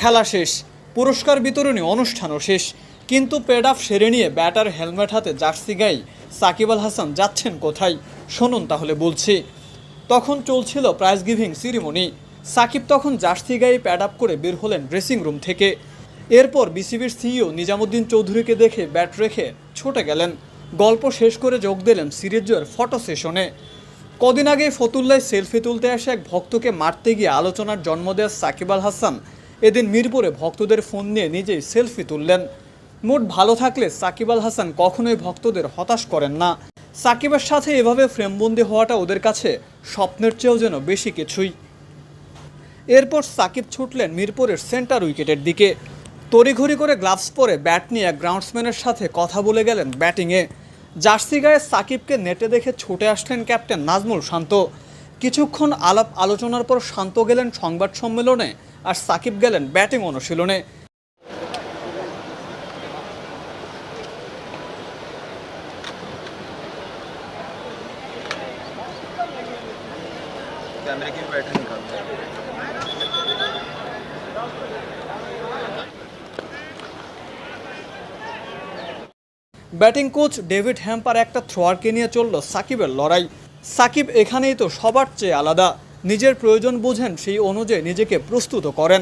খেলা শেষ, পুরস্কার বিতরণী অনুষ্ঠানও শেষ, কিন্তু পেড অফ সেরে নিয়ে ব্যাটার হেলমেট হাতে জার্সি গায়ে সাকিব আল হাসান যাচ্ছেন কোথায়? শুনুন তাহলে বলছি। তখন চলছিল প্রাইজ গিভিং সিরিমনি। সাকিব তখন জার্সি গায়ে প্যাড আপ করে বের হলেন ড্রেসিং রুম থেকে। এরপর বিসিবির সিইও নিজামুদ্দিন চৌধুরীকে দেখে ব্যাট রেখে ছুটে গেলেন। গল্প শেষ করে যোগ দিলেন সিরিজ জয়ের ফটো সেশনে। কদিন আগে ফতুল্লায় সেলফি তুলতে আসে এক ভক্তকে মারতে গিয়ে আলোচনার জন্ম দেওয়া সাকিব আল হাসান এদিন মিরপুরে ভক্তদের ফোন নিয়ে নিজেই সেলফি তুললেন। মুড ভালো থাকলে সাকিব আল হাসান কখনোই ভক্তদের হতাশ করেন না। সাকিবের সাথে এভাবে ফ্রেমবন্দি হওয়াটা ওদের কাছে স্বপ্নের চেয়েও যেন বেশি কিছুই। এরপর সাকিব ছুটলেন মিরপুরের সেন্টার উইকেটের দিকে। তড়িঘড়ি করে গ্লাভস পরে ব্যাট নিয়ে গ্রাউন্ডসম্যানের সাথে কথা বলে গেলেন ব্যাটিংয়ে। জার্সি গায়ে সাকিবকে নেটে দেখে ছুটে আসলেন ক্যাপ্টেন নাজমুল শান্ত। কিছুক্ষণ আলাপ আলোচনার পর শান্ত গেলেন সংবাদ সম্মেলনে, আর সাকিব গেলেন ব্যাটিং অনুশীলনে। ব্যাটিং কোচ ডেভিড হ্যাম্পার একটা থ্রোয়ারকে নিয়ে চলল সাকিবের লড়াই। সাকিব এখানেই তো সবার চেয়ে আলাদা, নিজের প্রয়োজন বুঝেন, সেই অনুযায়ী নিজেকে প্রস্তুত করেন।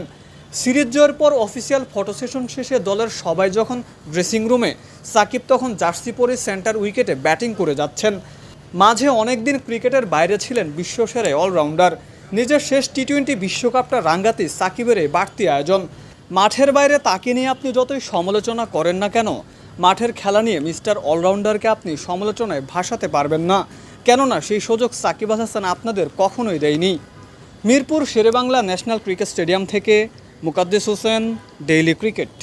সিরিজ জয়ের পর অফিসিয়াল ফটো সেশন শেষে দলের সবাই যখন ড্রেসিং রুমে, সাকিব তখন জার্সি পরে সেন্টার উইকেটে ব্যাটিং করে যাচ্ছেন। মাঝে অনেকদিন ক্রিকেটের বাইরে ছিলেন বিশ্বসেরা অলরাউন্ডার। নিজের শেষ টি-20 বিশ্বকাপটা রাঙ্গাতে সাকিবের এই বাড়তি আয়োজন। মাঠের বাইরে তাকে নিয়ে আপনি যতই সমালোচনা করেন না কেন, মাঠের খেলা নিয়ে মিস্টার অলরাউন্ডারকে আপনি সমালোচনায় ভাসাতে পারবেন না, কেননা সেই সুযোগ সাকিব আল হাসান আপনাদের কখনোই দেয়নি। Mirpur Sher-e-Bangla national cricket stadium থেকে মুকাদ্দেস হোসেন, ডেইলি ক্রিকেট।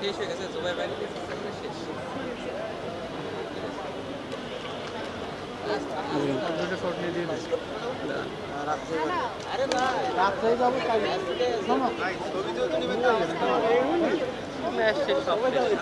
শেষ হয়ে গেছে জুবাই ভাই শেষ। আরে না রাত্রে যাবো ম্যাচ শেষ সব শেষ।